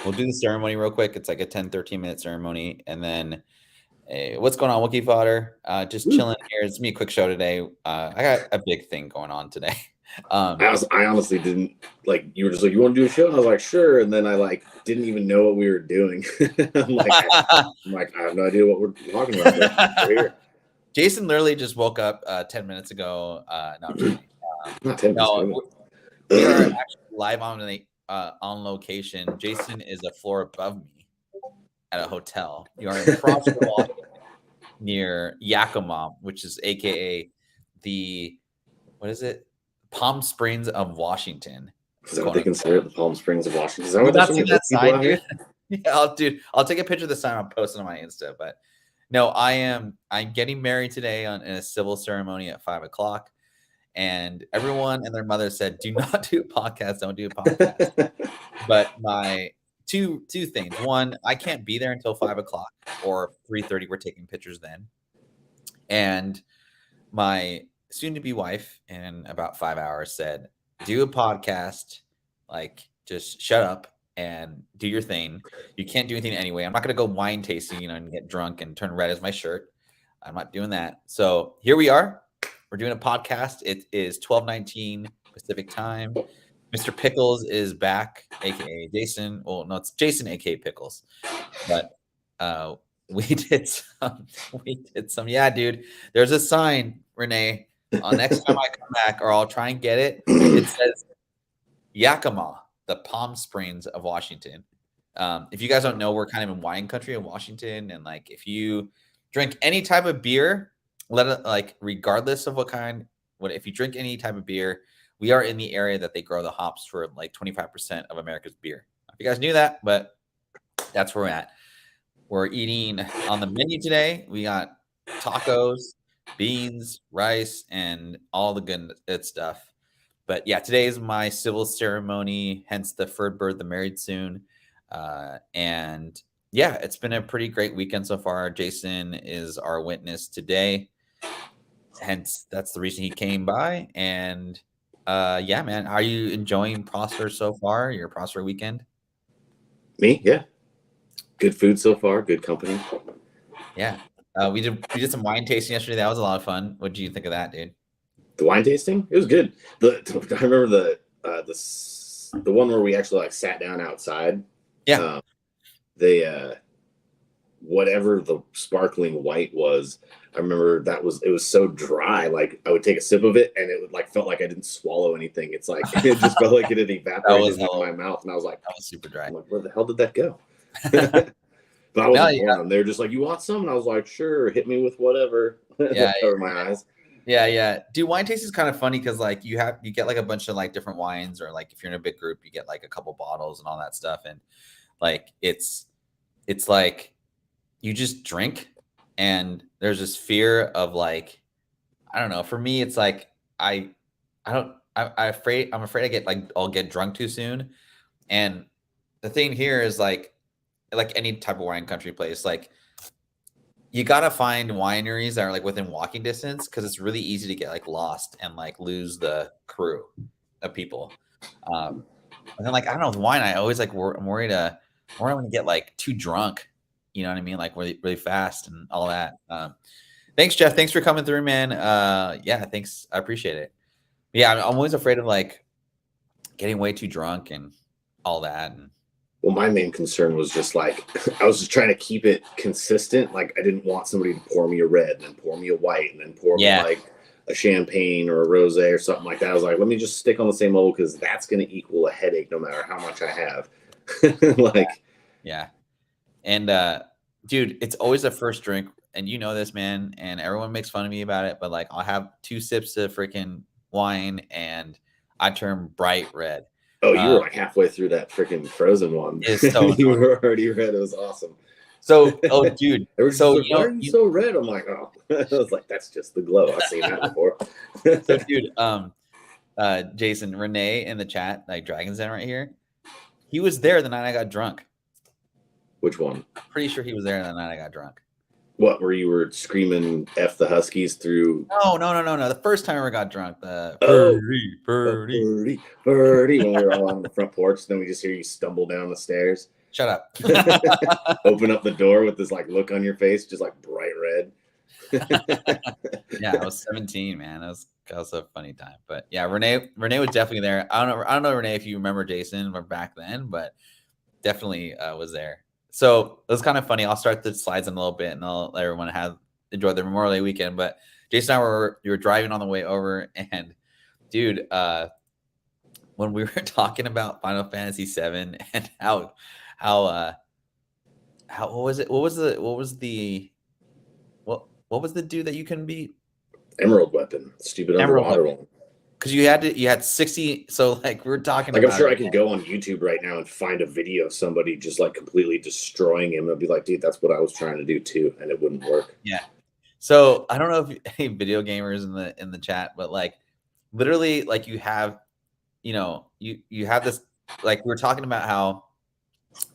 we'll do the ceremony real quick. It's like a 10-13 minute ceremony, and then what's going on, Wookie Fodder? Just Woo. chilling here. It's gonna be a quick show today. I got a big thing going on today. Um, I honestly didn't like. You were just like, you want to do a show? And I was like, sure. And then I like didn't even know what we were doing. I have no idea what we're talking about. But we're here. Jason literally just woke up 10 minutes ago. No, I'm just kidding. Not 10 minutes No, ago. we are actually live on location. Jason is a floor above me at a hotel. You are in Prosper, Washington, near Yakima, which is AKA the what is it? Palm Springs of Washington. Is that what they consider it, the Palm Springs of Washington? Is that You what there's not so seen many that people sign, out dude? here? Yeah, I'll take a picture of the sign. I'll post it on my Insta. But no, I'm getting married today in a civil ceremony at 5 o'clock. And everyone and their mother said, "Do not do a podcast. Don't do a podcast." But my two things. One, I can't be there until 5 o'clock or 3:30. We're taking pictures then. And my soon-to-be wife, in about 5 hours, said, "Do a podcast. Like, just shut up and do your thing. You can't do anything anyway. I'm not gonna go wine tasting, and get drunk and turn red as my shirt. I'm not doing that." So here we are. We're doing a podcast. It is 12:19 Pacific time. Mr. Pickles is back, aka Jason. Well, no, it's Jason, aka Pickles. But we did some. We did some. Yeah, dude. There's a sign, Renee. Next time I come back, or I'll try and get it. It says Yakima, the Palm Springs of Washington. If you guys don't know, we're kind of in wine country in Washington, and like if you drink any type of beer, let it like regardless of what if you drink any type of beer, we are in the area that they grow the hops for like 25% of America's beer. If you guys knew that, but that's where we're at. We're eating on the menu today. We got tacos, beans, rice, and all the good stuff. But yeah, today is my civil ceremony, hence the third bird, the married soon. And yeah, it's been a pretty great weekend so far. Jason is our witness today. Hence, that's the reason he came by. And yeah, man, are you enjoying Prosper so far? Your Prosper weekend? Me? Yeah. Good food so far. Good company. Yeah. We did some wine tasting yesterday. That was a lot of fun. What did you think of that, dude? The wine tasting, it was good. I remember the one where we actually like sat down outside. Yeah. They whatever the sparkling white was, I remember it was so dry. Like I would take a sip of it and it would like felt like I didn't swallow anything. It's like it just felt like it had evaporated in my mouth, and I was like, that was super dry. I'm like, where the hell did that go? But I wasn't pouring them. They were just like, you want some? And I was like, sure, hit me with whatever. Yeah, cover my eyes. Yeah. Dude, wine tasting is kind of funny because like you get like a bunch of like different wines, or like if you're in a big group, you get like a couple bottles and all that stuff. And like it's like you just drink, and there's this fear of like, I don't know. For me, it's like I'm afraid I'll get drunk too soon. And the thing here is like any type of wine country place, like you gotta find wineries that are like within walking distance, because it's really easy to get like lost and like lose the crew of people. And then like I don't know, with wine, I always like I'm worried I'm going to get like too drunk. You know what I mean? Like really, really fast and all that. Thanks, Jeff. Thanks for coming through, man. Yeah, thanks. I appreciate it. Yeah, I'm always afraid of like getting way too drunk and all that. And well, my main concern was just like I was just trying to keep it consistent. Like I didn't want somebody to pour me a red and then pour me a white and then pour me like a champagne or a rosé or something like that. I was like, let me just stick on the same level, because that's going to equal a headache no matter how much I have. Yeah. And dude, it's always the first drink, and you know this, man, and everyone makes fun of me about it, but like I'll have 2 sips of freaking wine and I turn bright red. Oh, you were like halfway through that freaking Frozen one. So you were already red. It was awesome. So, oh, dude. So like, why are you so red? I'm like, oh, I was like, that's just the glow. I've seen that before. So, dude, Jason, Renee in the chat, like Dragon's Den right here, he was there the night I got drunk. Which one? I'm pretty sure he was there the night I got drunk. What, where you were screaming F the Huskies through? No. The first time I ever got drunk, the Oh, birdie, birdie. birdie, birdie, when we were all on the front porch, then we just hear you stumble down the stairs. Shut up. Open up the door with this like look on your face, just like bright red. Yeah, I was 17, man. That was a funny time. But yeah, Renee was definitely there. I don't know, Renee, if you remember Jason from back then, but definitely was there. So it was kind of funny. I'll start the slides in a little bit, and I'll let everyone enjoy their Memorial Day weekend. But Jason and I were driving on the way over, and dude, when we were talking about Final Fantasy VII and how what was it? What was the dude that you couldn't beat? Emerald weapon, stupid underwater one. Because you had 60. So like we're talking like, about, I'm sure I could go on YouTube right now and find a video of somebody just like completely destroying him. I'd be like, dude, that's what I was trying to do too, and it wouldn't work. Yeah. So I don't know if any video gamers in the chat, but like literally, like you have this, like we were talking about how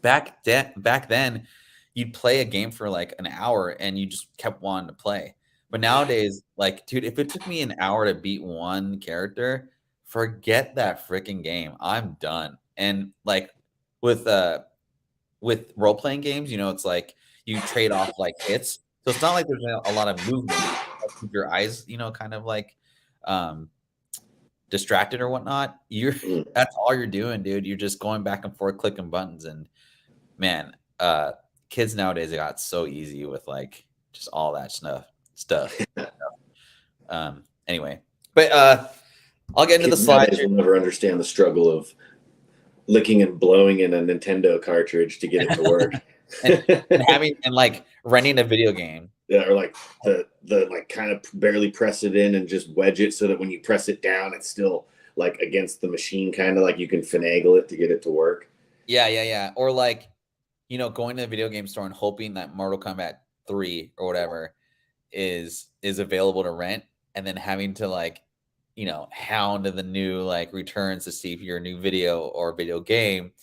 back then you'd play a game for like an hour and you just kept wanting to play. But nowadays, like, dude, if it took me an hour to beat one character, forget that freaking game. I'm done. And like with role playing games, it's like you trade off like hits. So it's not like there's a lot of movement. Keep your eyes, kind of like distracted or whatnot. That's all you're doing, dude. You're just going back and forth clicking buttons. And man, kids nowadays, it got so easy with like just all that stuff. Anyway, but I'll get into the slides. Will never understand the struggle of licking and blowing in a Nintendo cartridge to get it to work. and like renting a video game. Yeah, or like the like kind of barely press it in and just wedge it so that when you press it down, it's still like against the machine, kind of like you can finagle it to get it to work. Yeah. Or like, going to the video game store and hoping that Mortal Kombat 3 or whatever is available to rent, and then having to like, hound the new like returns to see if your new video or video game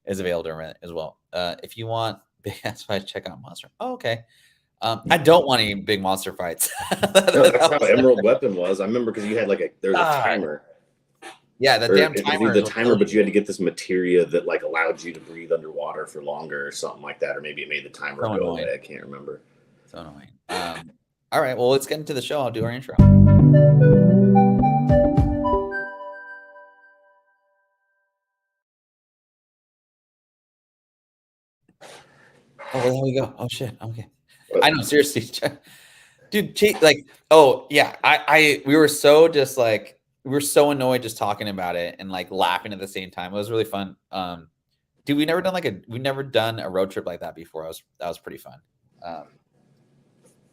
is available to rent as well. If you want big ass fights, check out Monster. Oh, okay. I don't want any big monster fights. No, that's how Emerald Weapon was. I remember because you had like there's a timer. Yeah, the damn timer. The timer, but you had to get this materia that like allowed you to breathe underwater for longer or something like that, or maybe it made the timer go away. I can't remember. So annoying. All right, well, let's get into the show. I'll do our intro. Oh, there we go. Oh shit. Okay. I know, seriously, dude. Like, oh yeah. We were so just like we were so annoyed just talking about it and like laughing at the same time. It was really fun. Dude, we've never done a road trip like that before. That was pretty fun.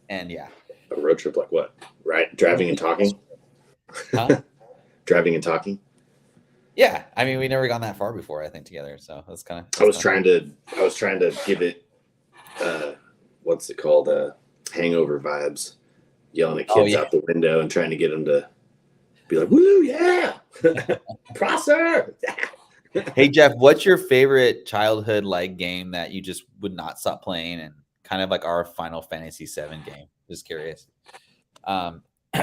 And yeah. A road trip like what? Right, driving and talking. Huh? Driving and talking. Yeah, I mean, we never gone that far before, I think, together. So that's kind of. I was trying to give it, what's it called? Hangover vibes. Yelling at kids out the window and trying to get them to be like, "Woo, yeah, Prosser." Hey Jeff, what's your favorite childhood like game that you just would not stop playing, and kind of like our Final Fantasy VII game? Just curious.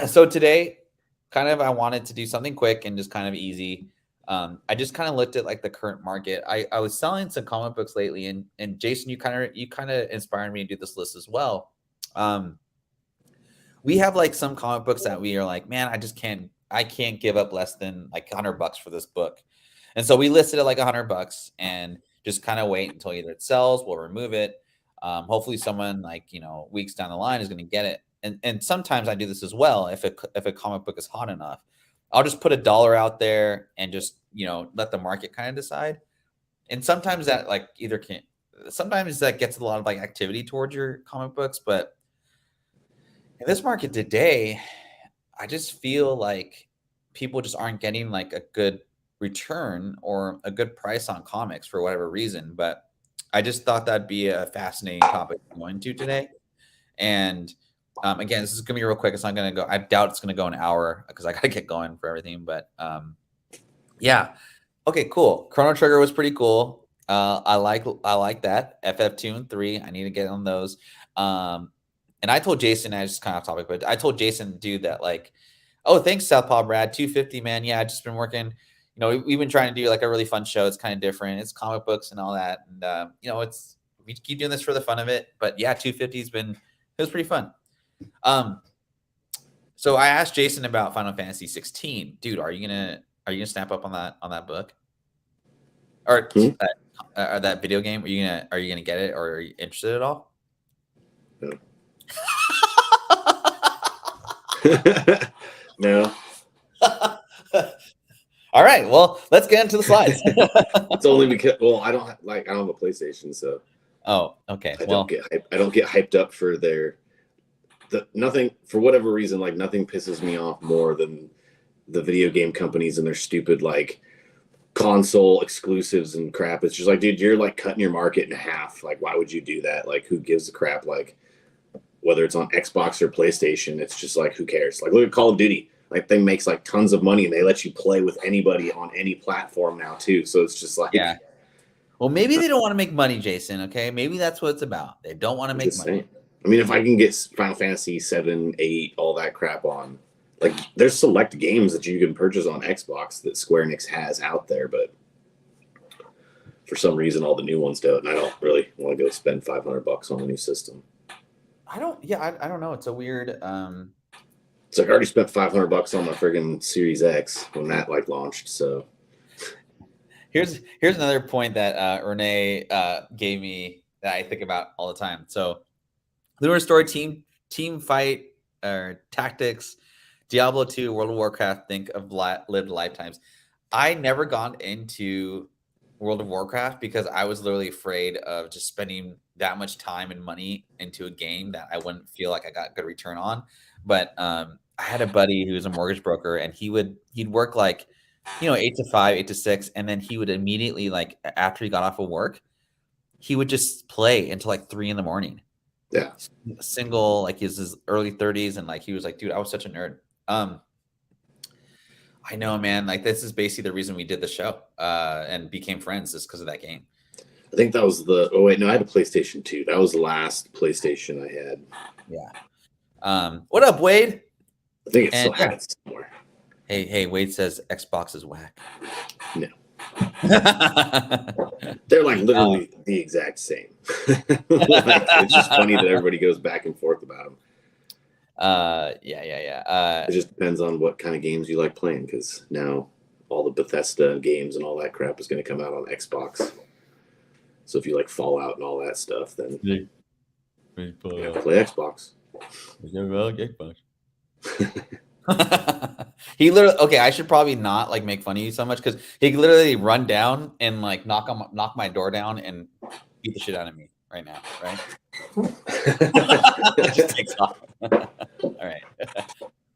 So today, kind of, I wanted to do something quick and just kind of easy. I just kind of looked at like the current market. I was selling some comic books lately, and Jason, you kind of inspired me to do this list as well. We have like some comic books that we are like, man, I can't give up less than like $100 for this book. And so we listed it like $100 and just kind of wait until either it sells, we'll remove it. Hopefully someone like, weeks down the line is going to get it. And sometimes I do this as well. If a comic book is hot enough, I'll just put $1 out there and just, let the market kind of decide. And sometimes that like sometimes that gets a lot of like activity towards your comic books. But in this market today, I just feel like people just aren't getting like a good return or a good price on comics for whatever reason. But I just thought that'd be a fascinating topic to go into today. And again, this is gonna be real quick. It's not gonna go. I doubt it's gonna go an hour because I gotta get going for everything. But yeah, okay, cool. Chrono Trigger was pretty cool. I like that. FF2 and 3. I need to get on those. And I told Jason, I just kind of off topic, but I told Jason, dude, that like, oh, thanks, Southpaw Brad, 250, man. Yeah, I just been working. You know, we've been trying to do like a really fun show. It's kind of different. It's comic books and all that, and you know, we keep doing this for the fun of it. But yeah, 250's been, it was pretty fun. So I asked Jason about Final Fantasy 16, dude. Are you gonna snap up on that book or that video game? Are you gonna get it, or are you interested at all? No. No. All right. Well, let's get into the slides. It's only because I don't have a PlayStation, so. Oh, okay. I don't get hyped up for nothing for whatever reason. Like nothing pisses me off more than the video game companies and their stupid like console exclusives and crap. It's just like, dude, you're like cutting your market in half. Like, why would you do that? Like, who gives a crap? Like, whether it's on Xbox or PlayStation, it's just like, who cares? Like, look at Call of Duty. Like, thing makes like tons of money, and they let you play with anybody on any platform now too. So it's just like, yeah. Well, maybe they don't want to make money, Jason. Okay, maybe that's what it's about. They don't want to make money. I mean, if I can get Final Fantasy 7, 8, all that crap on, like, there's select games that you can purchase on Xbox that Square Enix has out there, but for some reason, all the new ones don't, and I don't really want to go spend $500 on a new system. I don't know. It's a weird. It's like I already spent $500 on my friggin' Series X when that like launched. So here's another point that Renee gave me that I think about all the time. So, Lunar Story team fight or tactics, Diablo 2, World of Warcraft. Think of lived lifetimes. I never gone into World of Warcraft because I was literally afraid of just spending that much time and money into a game that I wouldn't feel like I got good return on. But I had a buddy who was a mortgage broker, and he'd work like, 8 to 5, 8 to 6, and then he would immediately, like, after he got off of work, he would just play until like 3 a.m. Yeah, single, like he's his early 30s, and like he was like, dude, I was such a nerd. I know, man. Like, this is basically the reason we did the show and became friends, is because of that game. I think that was I had a PlayStation 2. That was the last PlayStation I had. Yeah. What up, Wade? I think it's still had it somewhere. Hey, Wade says Xbox is whack. No. They're like literally the exact same. It's just funny that everybody goes back and forth about them. Yeah. It just depends on what kind of games you like playing, because now all the Bethesda games and all that crap is going to come out on Xbox. So if you like Fallout and all that stuff, then you have to play Xbox. He literally, okay, I should probably not like make fun of you so much, because he could literally run down and like knock my door down and beat the shit out of me right now, right? It just takes off. All right,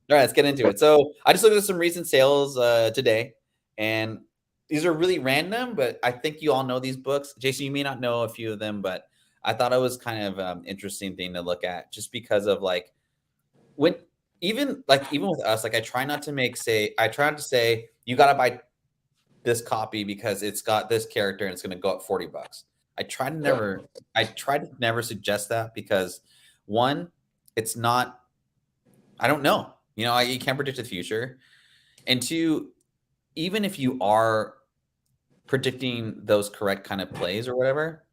let's get into it. So I just looked at some recent sales today, and these are really random, but I think you all know these books. Jason, you may not know a few of them, but I thought it was kind of interesting thing to look at, just because of like even with us, like I try not to say you got to buy this copy because it's got this character and it's going to go up $40. I try to never suggest that, because one, it's not, I don't know, you can't predict the future. And two, even if you are predicting those correct kind of plays or whatever,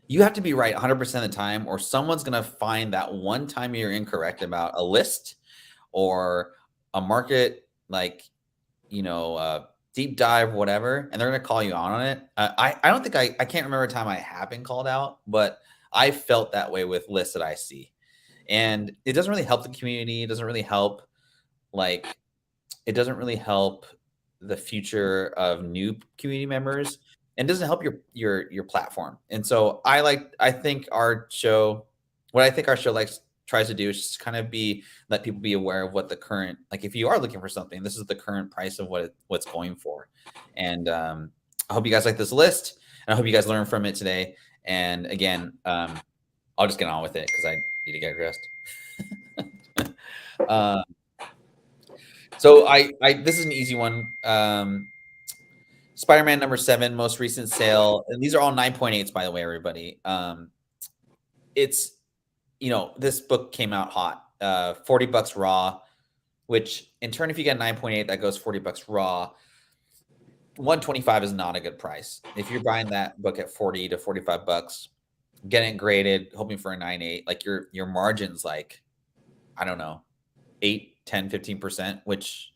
you have to be right 100% of the time, or someone's going to find that one time you're incorrect about a list or a market, like, deep dive, whatever, and they're going to call you on it. I don't think I can't remember a time I have been called out, but I felt that way with lists that I see. And it doesn't really help the community. It doesn't really help, the future of new community members, and doesn't help your platform. And so I think our show tries to do is just kind of let people be aware of what the current, like, if you are looking for something, this is the current price of what's going for. And I hope you guys like this list, and I hope you guys learn from it today. And again, I'll just get on with it because I need to get dressed. So this is an easy one. Spider-Man number 7, most recent sale, and these are all 9.8s, by the way, everybody. It's this book came out hot, $40 raw, which in turn, if you get 9.8, that goes $40 raw. 125 is not a good price. If you're buying that book at 40 to $45, getting it graded, hoping for a 9.8, like your margin's like, I don't know, 8, 10, 15%, which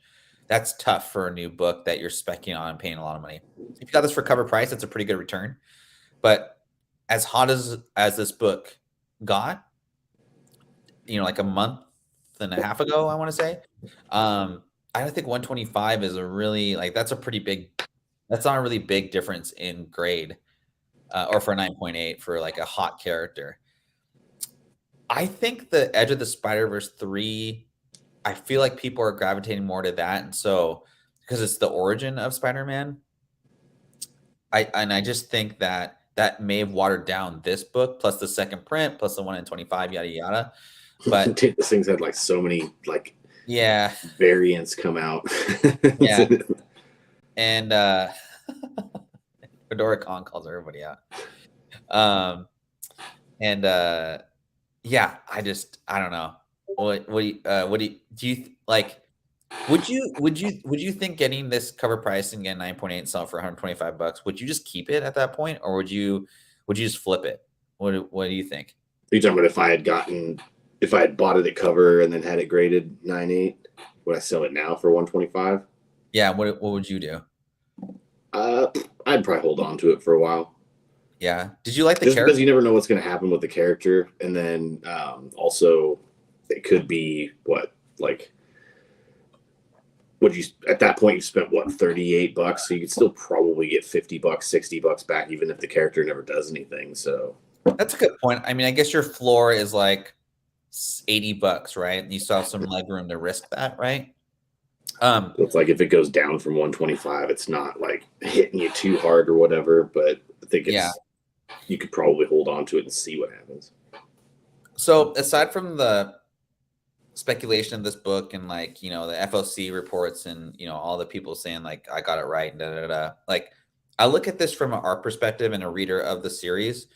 that's tough for a new book that you're specking on and paying a lot of money. If you got this for cover price, that's a pretty good return. But as hot as this book got, like a month and a half ago, I want to say, I don't think 125 is a really that's not a really big difference in grade, or for 9.8 for like a hot character. I think the Edge of the Spider-Verse 3, I feel like people are gravitating more to that. And so, because it's the origin of Spider-Man, I just think that may have watered down this book, plus the second print, plus the 1 in 25, yada, yada. But dude, this thing's had like so many variants come out. Yeah. And Fedora Khan calls everybody out. Yeah, I don't know. What do you like? Would you think getting this cover price and get 9.8 and sell it for $125, would you just keep it at that point, or would you just flip it? What do you think? Are you talking about if I had bought it at cover and then had it graded 9.8, would I sell it now for 125? Yeah, what would you do? I'd probably hold on to it for a while. Yeah. Did you like the character? character? Because you never know what's going to happen with the character, and then also it could be at that point you spent $38, so you could still probably get $50, $60 back, even if the character never does anything. So that's a good point. I mean, I guess your floor is like $80, right? And you still have some leg room to risk that, right? So it's like if it goes down from 125, it's not like hitting you too hard or whatever, but I think you could probably hold on to it and see what happens. So aside from the speculation of this book and the FOC reports and all the people saying I got it right and I look at this from our perspective and a reader of the series.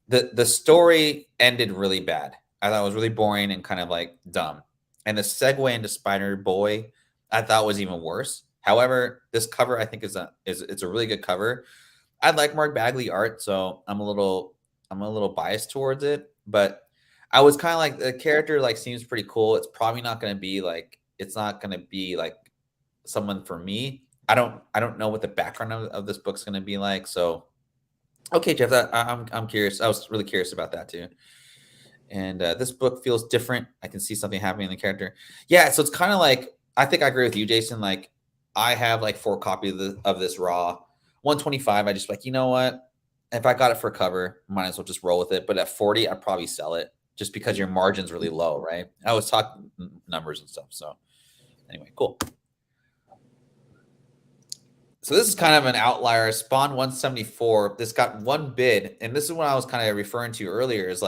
The story ended really bad. I thought it was really boring and kind of dumb. And the segue into Spider-Boy I thought was even worse. However, this cover I think it's a really good cover. I like Mark Bagley art, so I'm a little biased towards it, but I was kind of like, the character seems pretty cool. It's probably not going to be it's not going to be someone for me. I don't know what the background of this book's going to be like. So, okay, Jeff, I'm curious. I was really curious about that too. And this book feels different. I can see something happening in the character. Yeah, so it's kind of I think I agree with you, Jason. I have 4 copies of this raw 125. I just you know what? If I got it for cover, might as well just roll with it. But at 40, I'd probably sell it just because your margin's really low, right? I was talking numbers and stuff. So anyway, cool. So this is kind of an outlier. Spawn 174. This got one bid, and this is what I was kind of referring to earlier. Is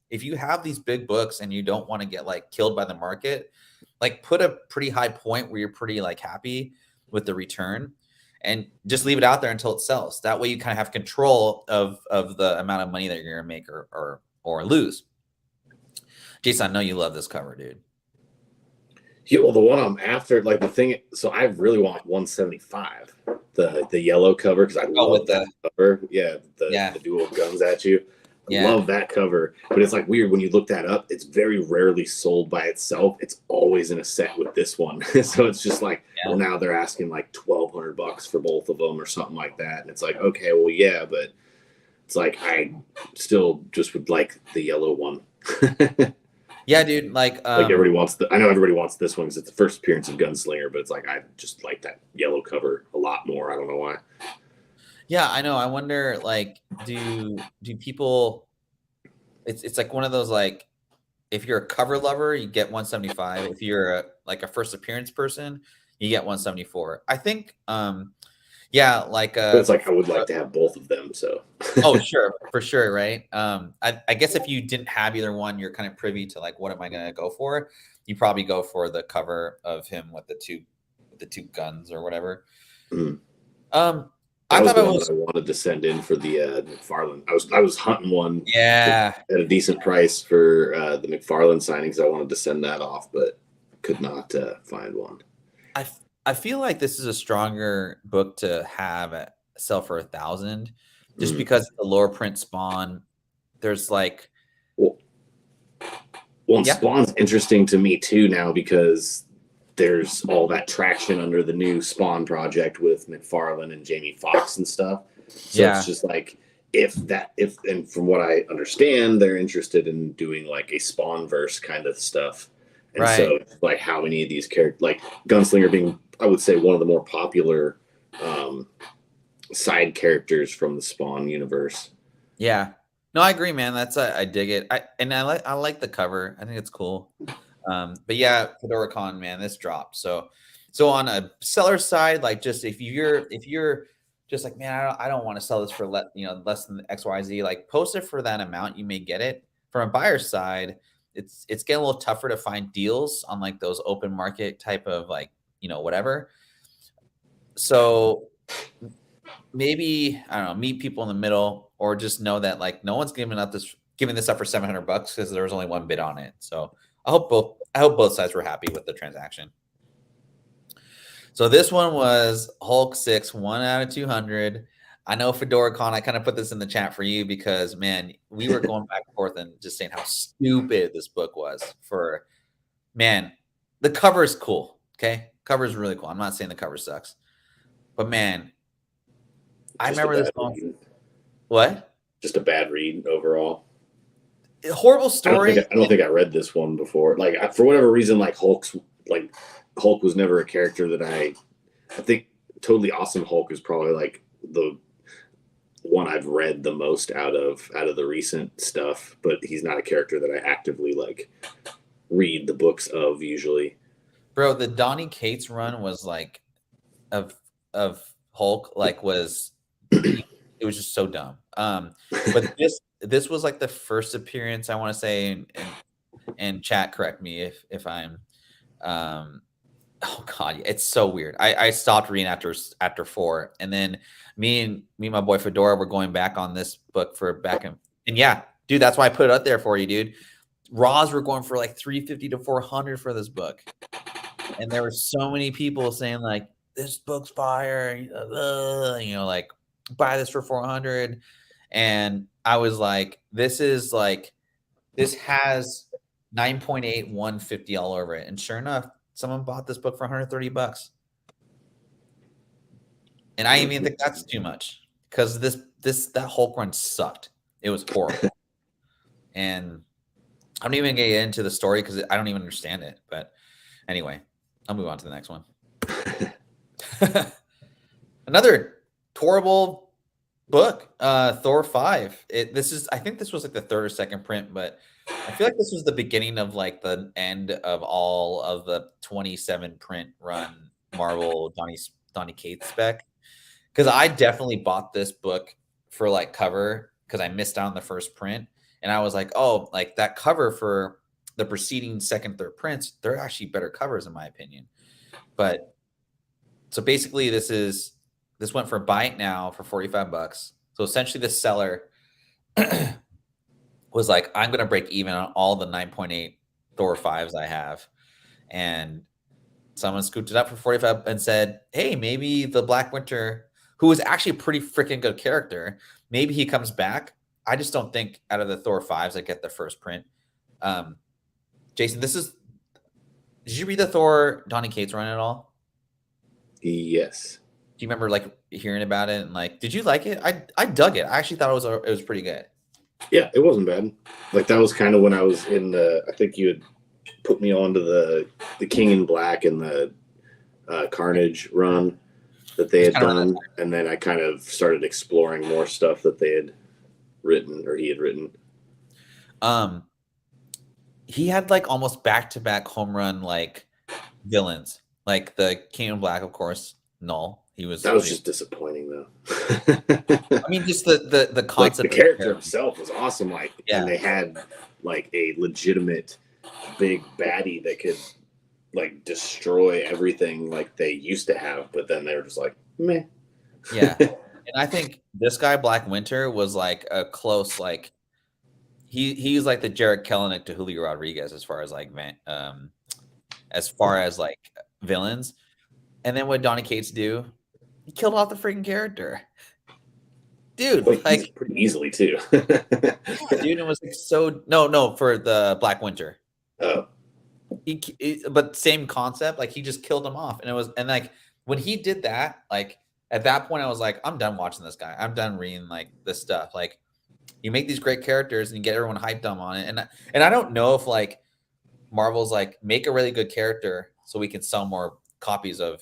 if you have these big books and you don't want to get killed by the market, put a pretty high point where you're pretty happy with the return, and just leave it out there until it sells. That way you kind of have control of the amount of money that you're gonna make or lose. Jason, I know you love this cover, dude. Yeah, well, the one I'm after, the thing. So I really want 175, the yellow cover, because I love that cover. Yeah, the dual guns at you. Love that cover, but it's weird when you look that up. It's very rarely sold by itself. It's always in a set with this one. So it's just well, now they're asking $1,200 for both of them or something like that, and it's okay, well, yeah, but it's I still just would like the yellow one. Yeah, dude. Everybody wants I know everybody wants this one because it's the first appearance of Gunslinger, but it's I just like that yellow cover a lot more. I don't know why. Yeah, I know. I wonder, do people? It's one of those if you're a cover lover, you get 175. If you're a first appearance person, you get 174. I think, yeah, but it's I would like to have both of them. So. Oh, sure, for sure, right? I guess if you didn't have either one, you're kind of privy to what am I going to go for? You probably go for the cover of him with the two guns or whatever. Mm. That I was thought the it one was that I wanted to send in for the McFarlane. I was hunting one yeah. at a decent price for the McFarlane signings. I wanted to send that off, but could not find one. I feel like this is a stronger book to have sell for 1,000, just because the lower print Spawn. There's like, well, and yeah, Spawn's interesting to me too now because there's all that traction under the new Spawn project with McFarlane and Jamie Foxx and stuff. So yeah, it's just like if and from what I understand, they're interested in doing like a Spawn verse kind of stuff. And right. so like how many of these characters, like Gunslinger being, I would say, one of the more popular side characters from the Spawn universe. Yeah. No, I agree, man. I dig it. I like the cover. I think it's cool. But yeah, Fedora Con, man, this dropped. So on a seller side, like just if you're just like, man, I don't want to sell this for less than XYZ, like post it for that amount, you may get it. From a buyer's side, it's getting a little tougher to find deals on like those open market type of like, whatever. So maybe, I don't know, meet people in the middle, or just know that like no one's giving this up for $700 because there was only one bid on it. So I hope both sides were happy with the transaction. So this one was Hulk 6, 1 out of 200. I know Fedora Con, I kind of put this in the chat for you because, man, we were going back and forth and just saying how stupid this book was. Man, the cover is cool. Okay. Cover is really cool. I'm not saying the cover sucks, but man, I remember this one. What? Just a bad read overall. Horrible story. I don't think I read this one before. Like for whatever reason, Hulk was never a character that I think Totally Awesome Hulk is probably like the one I've read the most out of the recent stuff, but he's not a character that I actively like read the books of usually. Bro, the Donny Cates run was like of Hulk, like it was just so dumb. But this was like the first appearance, I want to say, and chat, correct me if I'm oh god, it's so weird. I stopped reading after 4, and then me and my boy Fedora were going back on this book and yeah, dude, that's why I put it up there for you, dude. Raws were going for like 350 to 400 for this book, and there were so many people saying like, this book's fire, like buy this for 400. And I was like, this has 9.8 150 all over it. And sure enough, someone bought this book for $130. And I even think that's too much, because that Hulk run sucked. It was horrible. And I don't even get into the story because I don't even understand it. But anyway, I'll move on to the next one. Another horrible book, Thor 5. I think this was like the third or second print, but I feel like this was the beginning of like the end of all of the 27 print run Marvel Donny Cates spec. Because I definitely bought this book for like cover because I missed out on the first print, and I was like, oh, like that cover for the preceding second, third prints, they're actually better covers in my opinion. But so basically, this went for buy it now for $45. So essentially, the seller was like, I'm going to break even on all the 9.8 Thor 5s I have. And someone scooped it up for 45 and said, hey, maybe the Black Winter, who was actually a pretty freaking good character, maybe he comes back. I just don't think out of the Thor 5s I get the first print. Jason, did you read the Thor Donny Cates run at all? Yes. Do you remember like hearing about it and like, did you like it? I dug it. I actually thought it was pretty good. Yeah, it wasn't bad. Like that was kind of when I was in I think you had put me on to the King in Black and the Carnage run that they had done, and then I kind of started exploring more stuff that they had written or he had written. He had like almost back-to-back home run like villains, like the King in Black, of course. Null. That was just disappointing though. I mean, just the concept. Like, the character himself was awesome. Like, yeah. And they had like a legitimate big baddie that could like destroy everything like they used to have, but then they were just like, meh. Yeah. And I think this guy, Black Winter, was like a close, like he's like the Jared Kelenic to Julio Rodriguez as far as like like villains. And then what Donny Cates do? He killed off the freaking character. Dude, like pretty easily too. yeah, dude, it was like so no for the Black Winter. Oh. But same concept, like he just killed him off. And like when he did that, like at that point I was like, I'm done watching this guy. I'm done reading like this stuff. Like you make these great characters and you get everyone hyped up on it. And I don't know if like Marvel's like make a really good character so we can sell more copies of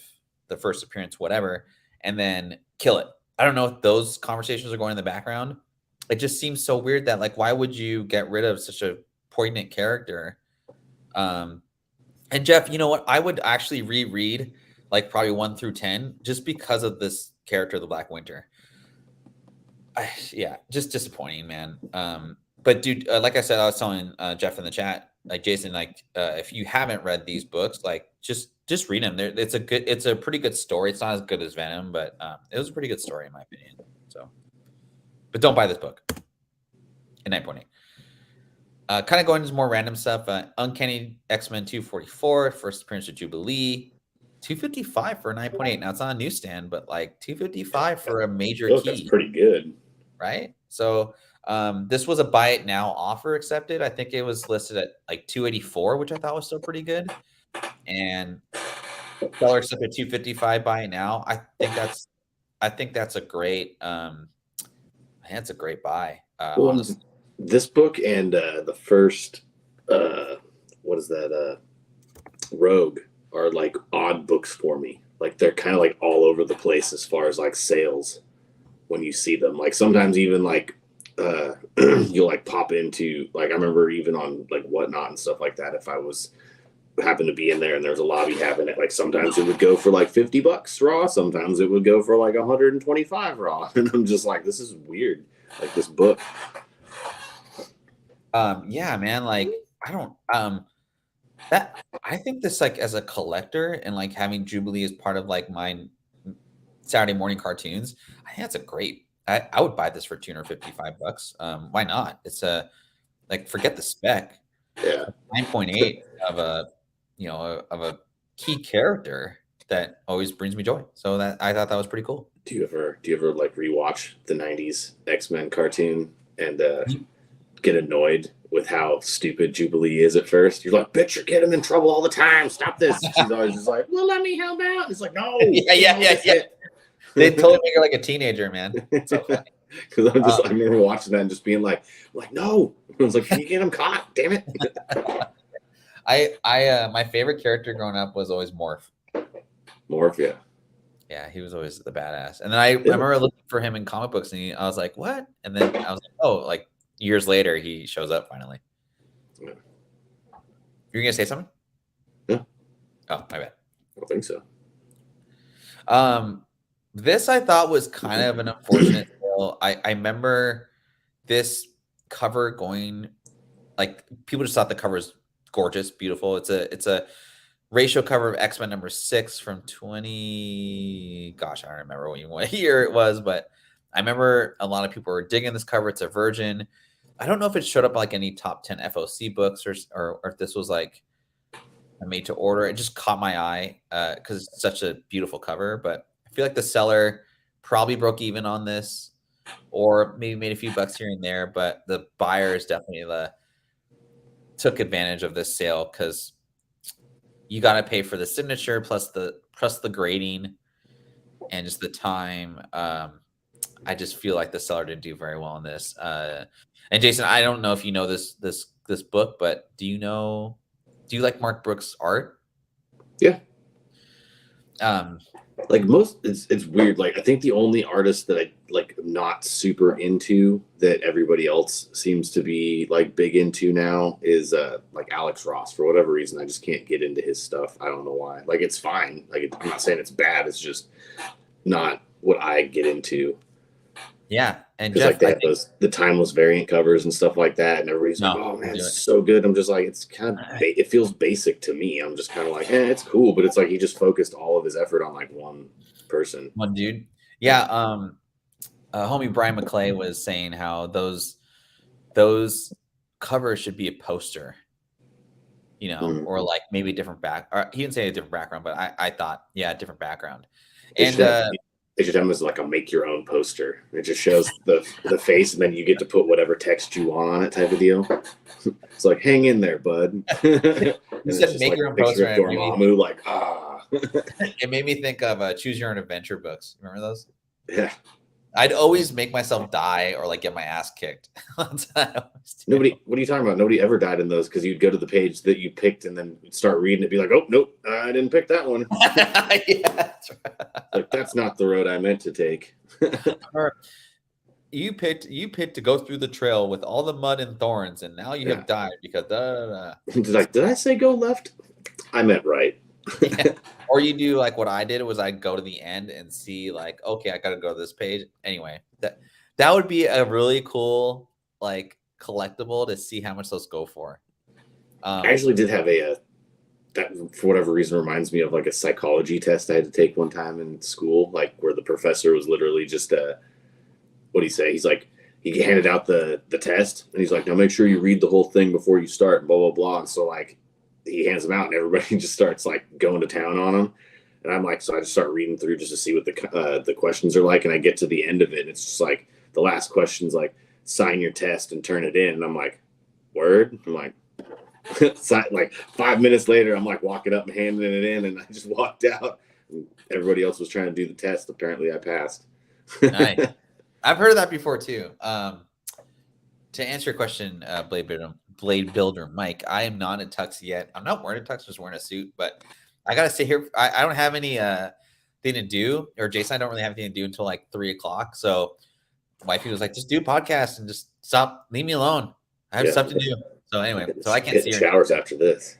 the first appearance, whatever, and then kill it. I don't know if those conversations are going in the background. It just seems so weird that like, why would you get rid of such a poignant character? And Jeff, you know what? I would actually reread like probably 1 through 10 just because of this character, the Black Winter. Yeah, just disappointing, man. But dude, like I said, I was telling Jeff in the chat, like Jason, like if you haven't read these books, like just read them. It's a pretty good story. It's not as good as Venom, but it was a pretty good story in my opinion. So, but don't buy this book. At 9.8. Kind of going into more random stuff. Uncanny X-Men 244, first appearance of Jubilee. 255 for a 9.8. Now it's on a newsstand, but like 255 for a major key. That's pretty good. Right? So this was a buy it now offer accepted. I think it was listed at like 284, which I thought was still pretty good. And seller accepted 255 buy it now. I think that's a great that's a great buy. Honestly. This book and the first what is that Rogue are like odd books for me. Like they're kind of like all over the place as far as like sales when you see them. Like sometimes even like you'll like pop into, like I remember even on like Whatnot and stuff like that, if I was happened to be in there and there's a lobby having it, like sometimes it would go for like $50 raw, sometimes it would go for like 125 raw, and I'm just like, this is weird. Like this book. Yeah, man, like I don't that I think this like as a collector and like having Jubilee as part of like my Saturday morning cartoons, I think that's a great. I would buy this for $255. Why not? It's a like forget the spec. Yeah, 9.8 of a of a key character that always brings me joy. So that I thought that was pretty cool. Do you ever like rewatch the 90s X-Men cartoon and get annoyed with how stupid Jubilee is at first? You're like, bitch, you're getting him in trouble all the time. Stop this. She's always just like, well, let me help out. It's like, no. yeah. They totally make her like a teenager, man. So funny. Because I remember watching that and just being like, no. I was like, can you get him caught? Damn it. I my favorite character growing up was always Morph. Morph, yeah. Yeah, he was always the badass. And then I remember looking for him in comic books, and I was like, what? And then I was like, oh, like years later, he shows up finally. Yeah. You're gonna say something? Yeah. Oh, my bad. I don't think so. This I thought was kind of an unfortunate sale. I remember this cover going, like people just thought the cover was gorgeous, beautiful. It's a ratio cover of X-Men number 6 from 20. Gosh, I don't remember what year it was, but I remember a lot of people were digging this cover. It's a Virgin. I don't know if it showed up like any top 10 FOC books or if this was like a made to order. It just caught my eye because it's such a beautiful cover. But I feel like the seller probably broke even on this, or maybe made a few bucks here and there. But the buyers definitely took advantage of this sale because you got to pay for the signature plus the grading and just the time. I just feel like the seller didn't do very well on this. And Jason, I don't know if you know this book, but do you like Mark Brooks' art? Yeah. Like most, it's weird. Like I think the only artist that I like not super into that everybody else seems to be like big into now is like Alex Ross. For whatever reason, I just can't get into his stuff. I don't know why. Like it's fine. Like I'm not saying it's bad. It's just not what I get into. Yeah, and Jeff, like the timeless variant covers and stuff like that, and everybody's like, "Oh man, it's so good." I'm just like, it's kind of it feels basic to me. I'm just kind of like, it's cool, but it's like he just focused all of his effort on like one person, one dude. Yeah, homie Brian McClay was saying how those covers should be a poster, you know, or like maybe a different back. Or he didn't say a different background, but I thought, yeah, a different background. And they should have them as like a make your own poster. It just shows the face, and then you get to put whatever text you want on it, type of deal. It's like, hang in there, bud. You said make like your own poster. Dormammu, like It made me think of Choose Your Own Adventure books. Remember those? Yeah. I'd always make myself die or like get my ass kicked. Nobody, what are you talking about? Nobody ever died in those, because you'd go to the page that you picked and then start reading it, be like, oh nope, I didn't pick that one. Yeah, that's right. Like, that's not the road I meant to take. You picked to go through the trail with all the mud and thorns, and now you have died because did I say go left? I meant right. Yeah. Or you do like what I did was I go to the end and see like, okay, I got to go to this page. Anyway, that would be a really cool like collectible to see how much those go for. I actually did have that for whatever reason reminds me of like a psychology test I had to take one time in school, like where the professor was literally just what do you say? He's like, he handed out the test and he's like, now make sure you read the whole thing before you start, and blah blah blah. And so like he hands them out and everybody just starts like going to town on them. And I'm like, so I just start reading through just to see what the questions are like. And I get to the end of it, and it's just like the last question's like, sign your test and turn it in. And I'm like, word? I'm like, like 5 minutes later, I'm like walking up and handing it in, and I just walked out. And everybody else was trying to do the test. Apparently, I passed. Nice. I've heard of that before too. To answer your question, Blade Builder Mike, I am not in tux yet. I'm not wearing a tux, just wearing a suit. But I gotta stay here. I don't have any thing to do, or Jason, I don't really have anything to do until like 3 o'clock. So wifey was like, just do a podcast and just stop, leave me alone. I have stuff to do. So anyway, so I can't see her. Showers after this.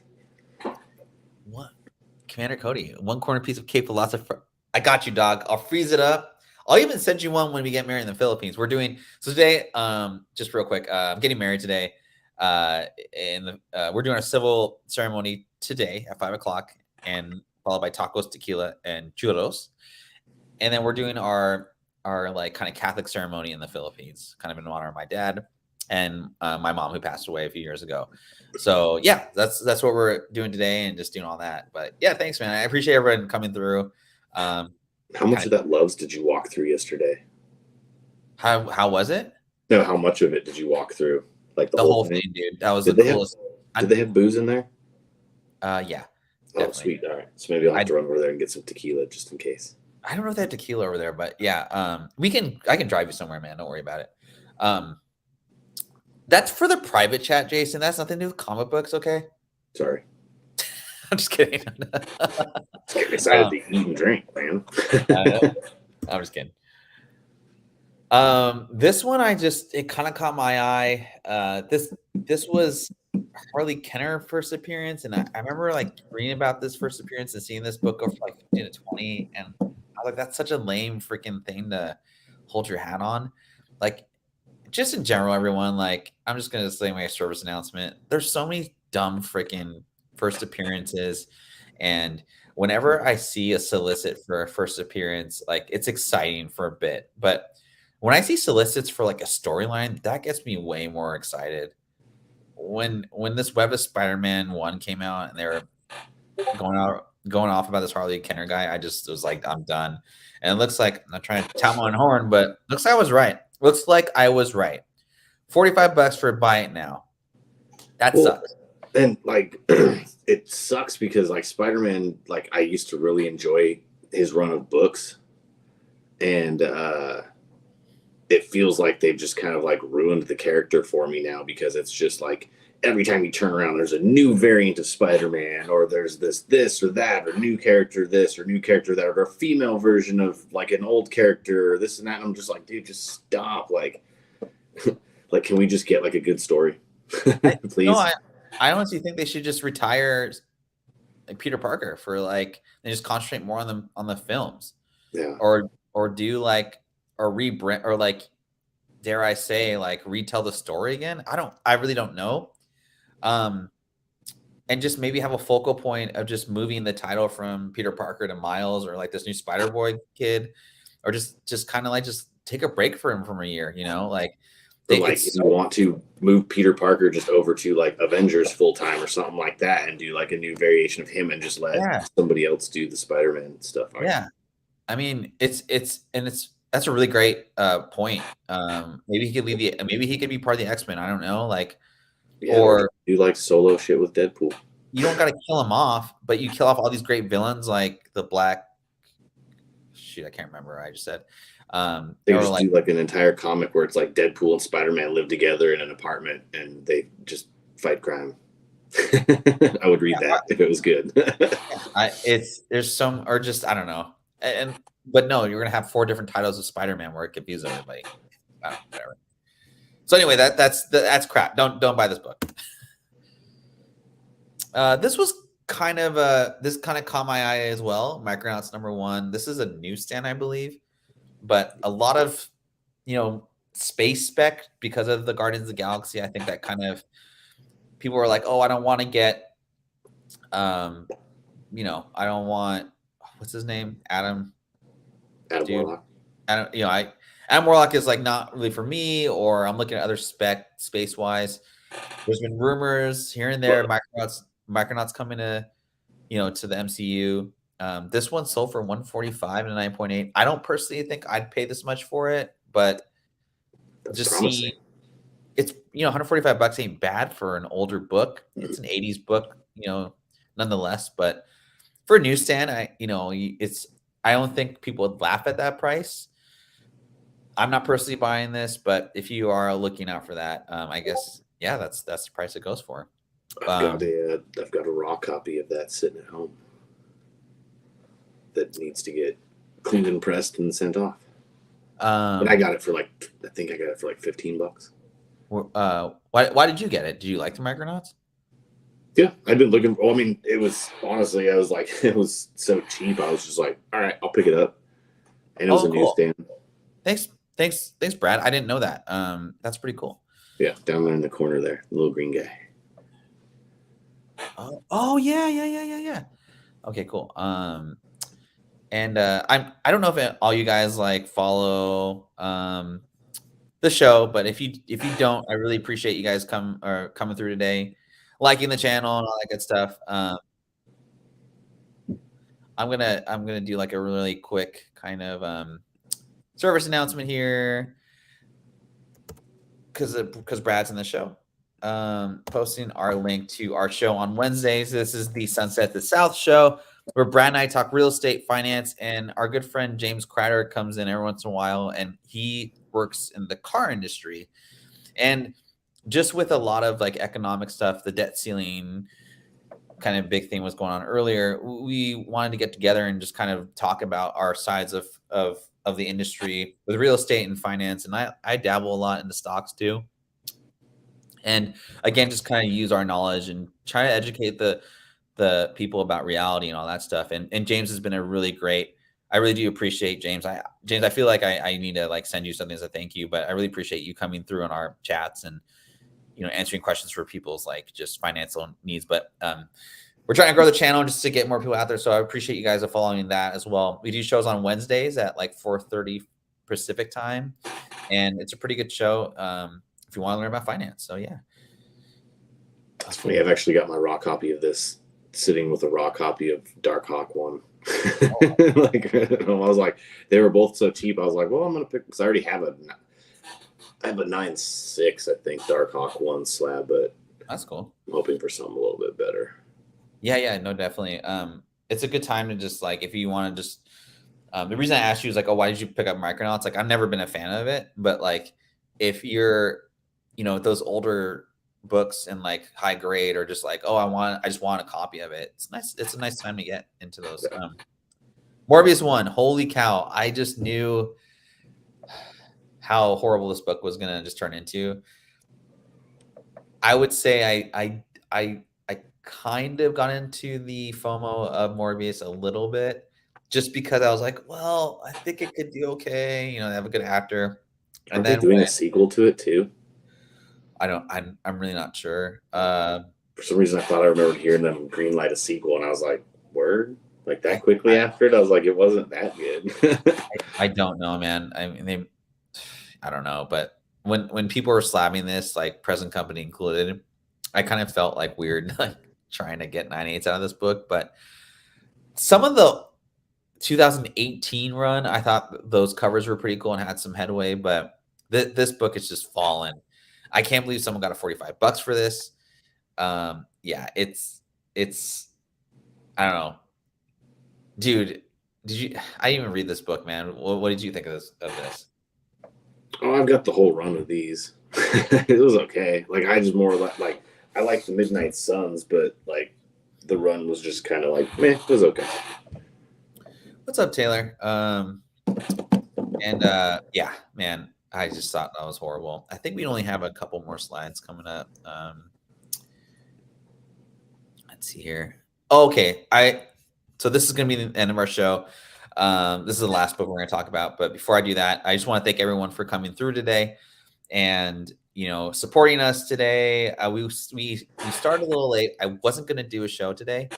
What? Commander Cody, 1 corner piece of Cape philosopher. I got you, dog. I'll freeze it up. I'll even send you one when we get married in the Philippines. We're doing so today. Just real quick, I'm getting married today. We're doing a civil ceremony today at 5 o'clock, and followed by tacos, tequila, and churros. And then we're doing our like kind of Catholic ceremony in the Philippines, kind of in honor of my dad and my mom, who passed away a few years ago. So yeah, that's what we're doing today, and just doing all that. But yeah, thanks, man. I appreciate everyone coming through. How much of that Loves did you walk through yesterday? How was it? No, how much of it did you walk through? Like the whole thing, dude. That was the coolest. Did they have booze in there? Yeah. Oh, definitely. Sweet. All right. So maybe I'll have to run over there and get some tequila just in case. I don't know if they have tequila over there, but yeah. I can drive you somewhere, man. Don't worry about it. That's for the private chat, Jason. That's nothing to do with comic books, okay? Sorry. I'm just kidding. Get excited to eat and drink, man. I'm just kidding. This one, it kind of caught my eye. This was Harley Kenner first appearance, and I remember like reading about this first appearance and seeing this book go from like 15 to 20, and I was like, that's such a lame freaking thing to hold your hat on. Like, just in general, everyone, like, I'm just gonna say my service announcement. There's so many dumb freaking first appearances, and whenever I see a solicit for a first appearance, like, it's exciting for a bit, but when I see solicits for like a storyline, that gets me way more excited. When this Web of Spider-Man 1 came out and they were going off about this Harley Kenner guy, I just was like, I'm done. And it looks like, I'm not trying to tap my own horn, but looks like I was right. Looks like I was right. $45 for a buy it now. That sucks. And like, it sucks because like Spider-Man, like I used to really enjoy his run of books, and it feels like they've just kind of like ruined the character for me now, because it's just like every time you turn around, there's a new variant of Spider-Man, or there's this or that, or new character this or new character that, or a female version of like an old character, or this and that. And I'm just like, dude, just stop. Like, like, can we just get like a good story, please? No, I honestly think they should just retire like Peter Parker for like, and just concentrate more on the films. Yeah. Or do like, or rebrand, or like, dare I say, like retell the story again. I really don't know. And just maybe have a focal point of just moving the title from Peter Parker to Miles, or like this new Spider-Boy kid, or just kind of like just take a break for him from a year, you know, like or like if you want to move Peter Parker just over to like Avengers full time or something like that, and do like a new variation of him, and just let somebody else do the Spider-Man stuff. Yeah, I mean, that's a really great point. Maybe he could leave maybe he could be part of the X-Men. I don't know, like, or do like solo shit with Deadpool. You don't got to kill him off, but you kill off all these great villains like the Black. Shoot, I can't remember what I just said. They just do like an entire comic where it's like Deadpool and Spider-Man live together in an apartment and they just fight crime. I would read that if it was good. There's some, or just I don't know, but no, you're gonna have 4 different titles of Spider-Man where it confuses everybody. Whatever. So anyway, that's crap. Don't buy this book. This was kind of this kind of caught my eye as well. Micronauts #1. This is a newsstand, I believe, but a lot of space spec because of the Guardians of the Galaxy. I think that kind of people were like, oh, I don't want to get, I don't want, what's his name, Adam Warlock. Adam Warlock is like not really for me, or I'm looking at other spec space wise. There's been rumors here and there. Micronauts coming to the MCU. This one sold for $145 and a 9.8. I don't personally think I'd pay this much for it, but that's promising. It's $145 ain't bad for an older book. It's an 80s book, nonetheless. But for a newsstand, I don't think people would laugh at that price. I'm not personally buying this, but if you are looking out for that, I guess that's the price it goes for. I've got a raw copy of that sitting at home that needs to get cleaned and pressed and sent off. And I got it for I think I got it for like $15. Why did you get it? Did you like the Micronauts? Yeah, I've been looking. Well, I mean, it was honestly, I was like, it was so cheap. I was just like, all right, I'll pick it up. And it was a newsstand. Thanks, Brad. I didn't know that. That's pretty cool. Yeah, down there in the corner there, the little green guy. Oh yeah. Okay, cool. And I don't know if all you guys like follow the show, but if you don't, I really appreciate you guys coming through today, liking the channel and all that good stuff. I'm gonna do like a really quick kind of service announcement here because Brad's in the show. Posting our link to our show on Wednesdays. This is the Sunset the South show, where Brad and I talk real estate, finance, and our good friend James Crowder comes in every once in a while, and he works in the car industry. And just with a lot of like economic stuff, the debt ceiling kind of big thing was going on earlier, we wanted to get together and just kind of talk about our sides of the industry with real estate and finance. And I dabble a lot in the stocks too. And again, just kind of use our knowledge and try to educate the people about reality and all that stuff. And James has been a really great. I really do appreciate James. James, I feel like I need to like send you something as a thank you, but I really appreciate you coming through on our chats and answering questions for people's like just financial needs. But we're trying to grow the channel just to get more people out there. So I appreciate you guys following that as well. We do shows on Wednesdays at like 4:30 Pacific time, and it's a pretty good show. If you want to learn about finance. So yeah. That's funny. I've actually got my raw copy of this sitting with a raw copy of Dark Hawk 1. I was like, they were both so cheap. I was like, well, I'm going to pick, because I already have a 9.6, I think, Dark Hawk 1 slab, but that's cool. I'm hoping for something a little bit better. Yeah, no, definitely. It's a good time to just like, if you want to just, the reason I asked you is like, oh, why did you pick up Micronauts? Like, I've never been a fan of it, but like, if you're, those older books and like high grade, or just like, oh, I just want a copy of it. It's nice. It's a nice time to get into those. Morbius 1, holy cow. I just knew how horrible this book was going to just turn into. I would say I kind of got into the FOMO of Morbius a little bit, just because I was like, well, I think it could do okay. They have a good actor. And then doing a sequel to it too. I'm really not sure. For some reason, I thought I remembered hearing them greenlight a sequel, and I was like, word? Like that quickly after it? I was like, it wasn't that good. I don't know, man. I mean, I don't know, but when people were slamming this, like present company included, I kind of felt like weird, like trying to get 9/8 out of this book. But some of the 2018 run, I thought those covers were pretty cool and had some headway, but this book has just fallen. I can't believe someone got a $45 for this. Yeah, it's I don't know, dude. Did you? I didn't even read this book, man. What did you think of this? Oh, I've got the whole run of these. It was okay. Like I just more like I like the Midnight Suns, but like the run was just kind of like meh. It was okay. What's up, Taylor? And yeah, man, I just thought that was horrible. I think we only have a couple more slides coming up. Let's see here. Oh, okay, so this is going to be the end of our show. This is the last book we're going to talk about. But before I do that, I just want to thank everyone for coming through today and supporting us today. We started a little late. I wasn't going to do a show today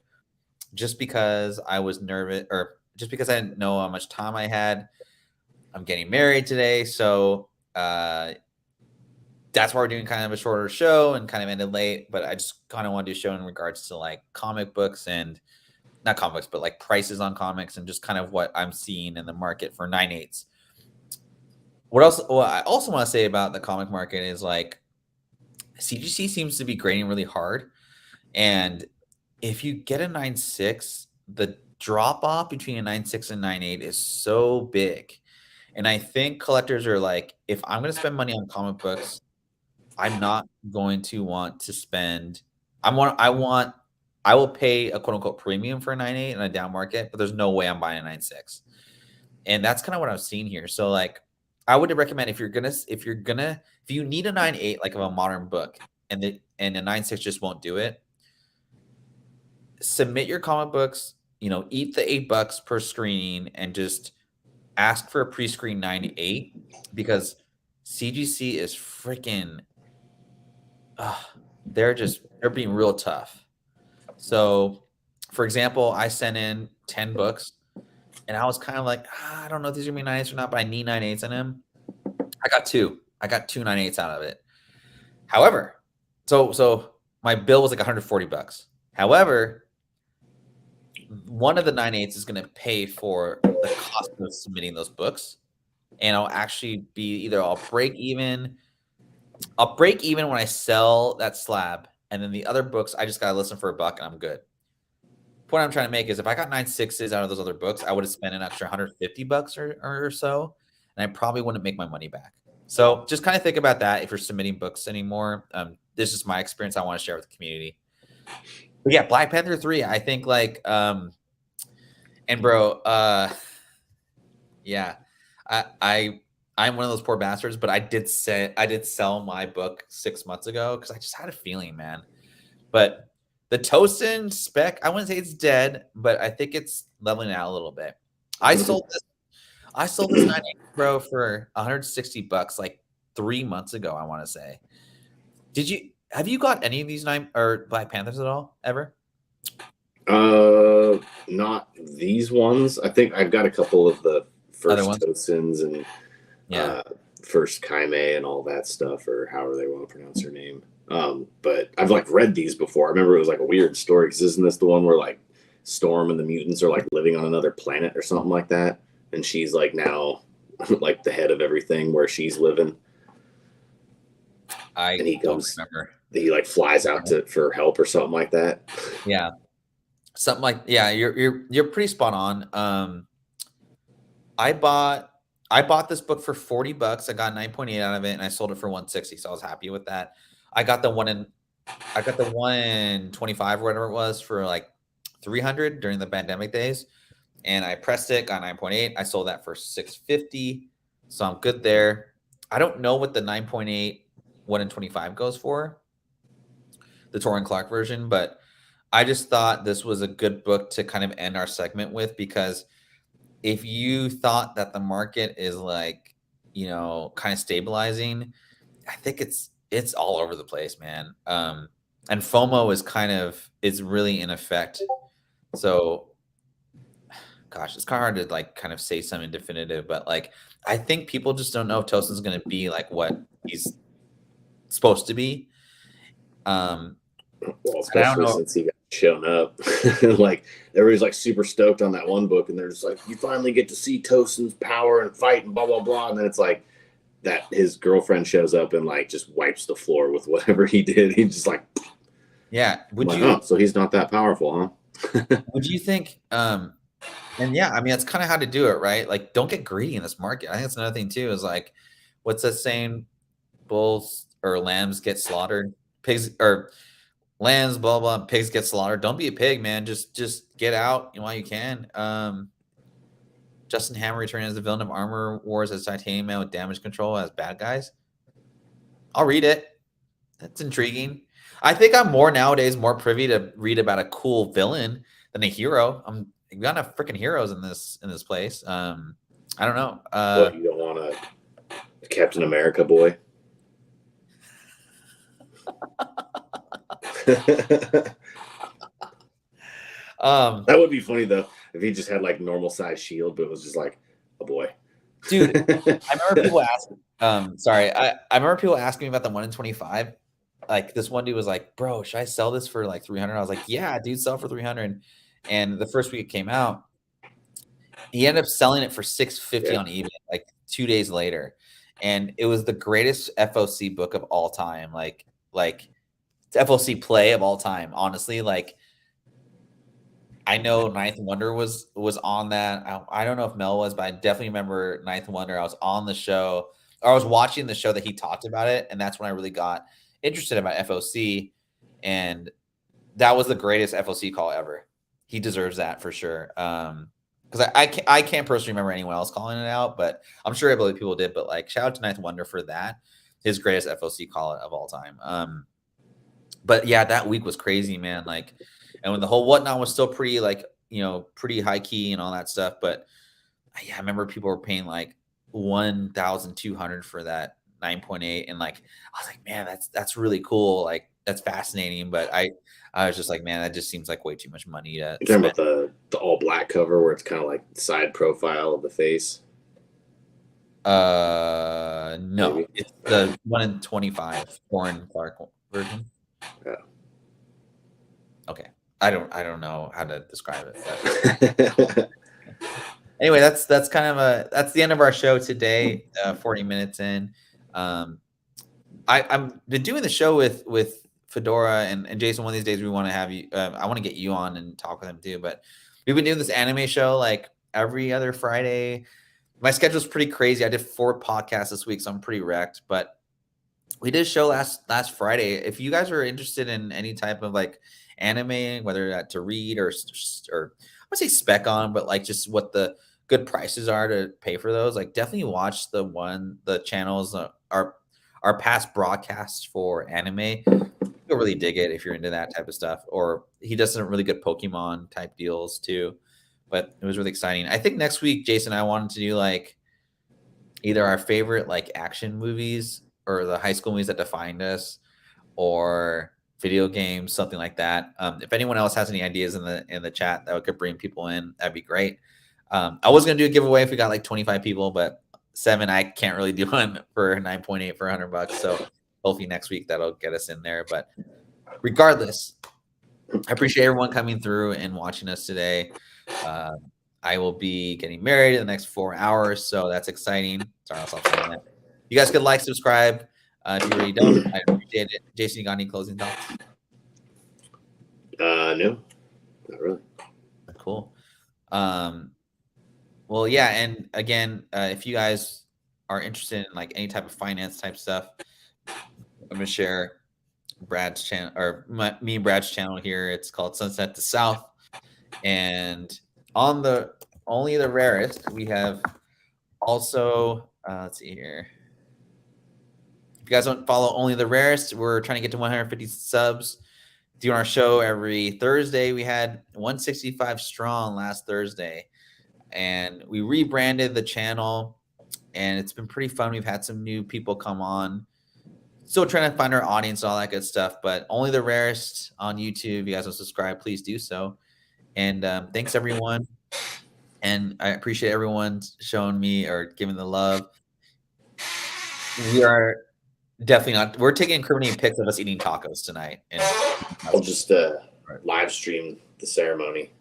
just because I was nervous, or just because I didn't know how much time I had. I'm getting married today, so that's why we're doing kind of a shorter show and kind of ended late. But I just kind of want to do a show in regards to like comic books and not comics, but like prices on comics and just kind of what I'm seeing in the market for 9/8. What I also want to say about the comic market is like CGC seems to be grading really hard. And if you get a 9/6, the drop off between a 9/6 and 9/8 is so big. And I think collectors are like, if I'm going to spend money on comic books, I'm not going to want to spend. I will pay a quote unquote premium for a 9/8 in a down market, but there's no way I'm buying a 9/6. And that's kind of what I'm seeing here. So like, I would recommend if you need a 9/8 like of a modern book, and a 9/6 just won't do it, submit your comic books. Eat the $8 per screening and just ask for a pre-screen 9/8 because CGC is freaking. They're being real tough. So, for example, I sent in 10 books, and I was kind of like, I don't know if these are gonna be 9/8 or not, but I need 9/8 in them. I got two 9/8 out of it. However, so my bill was like $140. However, one of the 9/8 is going to pay for the cost of submitting those books, and I'll actually be I'll break even when I sell that slab, and then the other books I just got to listen for $1 and I'm good. Point I'm trying to make is if I got 9/6s out of those other books, I would have spent an extra $150 or so, and I probably wouldn't make my money back. So just kind of think about that if you're submitting books anymore. This is my experience I want to share with the community. But yeah, Black Panther 3, I think like and bro, yeah, I'm one of those poor bastards, but I did sell my book 6 months ago because I just had a feeling, man. But the Tosin spec, I wouldn't say it's dead, but I think it's leveling out a little bit. I sold this 9/8, bro, for $160 like 3 months ago, I want to say. Have you got any of these Black Panthers at all ever? Not these ones. I think I've got a couple of the first Tosins and first Kaime and all that stuff, or however they want to pronounce her name. But I've like read these before. I remember it was like a weird story because isn't this the one where like Storm and the mutants are like living on another planet or something like that, and she's like now like the head of everything where she's living. And he comes, don't remember. He like flies out for help or something like that. Yeah, something like You're pretty spot on. I bought this book for $40. I got 9.8 out of it, and I sold it for $160. So I was happy with that. I got the one in 25 or whatever it was for like $300 during the pandemic days, and I pressed it, got 9.8. I sold that for $650, so I'm good there. I don't know what the 9.8 1 in 25 goes for, the Torrin Clark version, but I just thought this was a good book to kind of end our segment with, because if you thought that the market is like, kind of stabilizing, I think it's all over the place, man. And FOMO is really in effect. So gosh, it's kind of hard to like kind of say something definitive, but like I think people just don't know if Tosin's going to be like what he's supposed to be. Well, especially since he got shown up. Like everybody's like super stoked on that one book, and they're just like, you finally get to see Tosin's power and fight and blah blah blah. And then it's like that his girlfriend shows up and like just wipes the floor with whatever he did. He's just like, yeah. Would you? Oh, so he's not that powerful, huh? Would you think? And yeah, I mean that's kind of how to do it, right? Like, don't get greedy in this market. I think that's another thing too. Is like, what's that saying? Bulls or lambs get slaughtered. Pigs or lambs, blah blah. Pigs get slaughtered. Don't be a pig, man. Just get out while you can. Justin Hammer returning as the villain of Armor Wars as Titanium Man with damage control as bad guys. I'll read it. That's intriguing. I think I'm more privy to read about a cool villain than a hero. We got enough freaking heroes in this place. I don't know. What, you don't want a Captain America boy? That would be funny though if he just had like normal size shield, but it was just like a boy. Dude, I remember people asking. I remember people asking me about the 1 in 25. Like this one dude was like, "Bro, should I sell this for like 300?" I was like, "Yeah, dude, sell for 300." And the first week it came out, he ended up selling it for 650 on eBay like 2 days later, and it was the greatest FOC book of all time. Like FOC play of all time. Honestly, like I know Ninth Wonder was on that. I don't know if Mel was, but I definitely remember Ninth Wonder. I was on the show, or I was watching the show that he talked about it, and that's when I really got interested about FOC, and that was the greatest FOC call ever. He deserves that for sure. Because I can't personally remember anyone else calling it out, but I'm sure I believe people did. But like, shout out to Ninth Wonder for that, his greatest FOC call of all time. But yeah, that week was crazy, man. Like, and when the whole whatnot was still pretty like pretty high key and all that stuff, but yeah, I remember people were paying like 1,200 for that 9.8, and like I was like, man, that's really cool. Like that's fascinating, but I was just like, man, that just seems like way too much money to. You're talking about the all black cover where it's kind of like side profile of the face. No, maybe. It's the 1 in 25 Warren Clark version. Yeah. Okay, I don't know how to describe it. But. Anyway, that's that's the end of our show today. 40 minutes in. I'm been doing the show with Fedora and Jason. One of these days, we want to have you. I want to get you on and talk with him too. But we've been doing this anime show like every other Friday. My schedule's pretty crazy. I did 4 podcasts this week, so I'm pretty wrecked. But we did a show last Friday. If you guys are interested in any type of like anime, whether that to read or I would say spec on, but like just what the good prices are to pay for those, like definitely watch the channels our past broadcasts for anime. You'll really dig it if you're into that type of stuff. Or he does some really good Pokemon type deals too. But it was really exciting. I think next week, Jason and I wanted to do like either our favorite like action movies or the high school movies that defined us, or video games, something like that. If anyone else has any ideas in the chat that could bring people in, that'd be great. I was gonna do a giveaway if we got like 25 people, but 7 I can't really do one for 9.8 for $100. So hopefully next week that'll get us in there. But regardless, I appreciate everyone coming through and watching us today. I will be getting married in the next 4 hours, so that's exciting. Sorry, I'll stop saying that. You guys could like, subscribe if you really don't. I appreciate it. Jason, you got any closing thoughts? No, not really. Cool. Well, yeah, and again, if you guys are interested in like any type of finance type stuff, I'm gonna share Brad's channel or me and Brad's channel here. It's called Sunset to South, and on the Only the Rarest, we have also let's see here. If you guys don't follow Only the Rarest, we're trying to get to 150 subs. Doing our show every Thursday. We had 165 strong last Thursday, and we rebranded the channel, and it's been pretty fun. We've had some new people come on. Still trying to find our audience and all that good stuff, but Only the Rarest on YouTube. If you guys don't subscribe, please do so. And thanks everyone. And I appreciate everyone showing me or giving the love. We are definitely not. We're taking incriminating pics of us eating tacos tonight. And I'll just live stream the ceremony.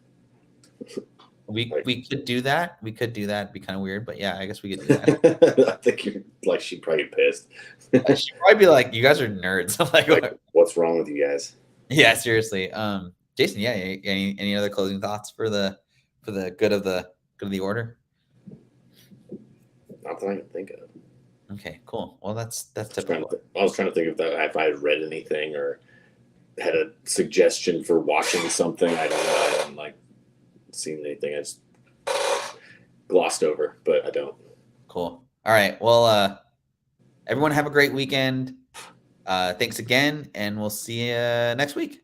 We could do that. We could do that. It'd be kind of weird, but yeah, I guess we could do that. I think you're like, she'd probably be pissed. She'd probably be like, "You guys are nerds." like, what's wrong with you guys? Yeah, seriously. Jason, yeah, any other closing thoughts for the good of the order? Not that I can think of. Okay, cool. Well, that's typical. I was trying to think if I had read anything or had a suggestion for watching something. I don't know. I haven't like seen anything. I just glossed over, but I don't. Cool. All right. Well, everyone have a great weekend. Thanks again, and we'll see you next week.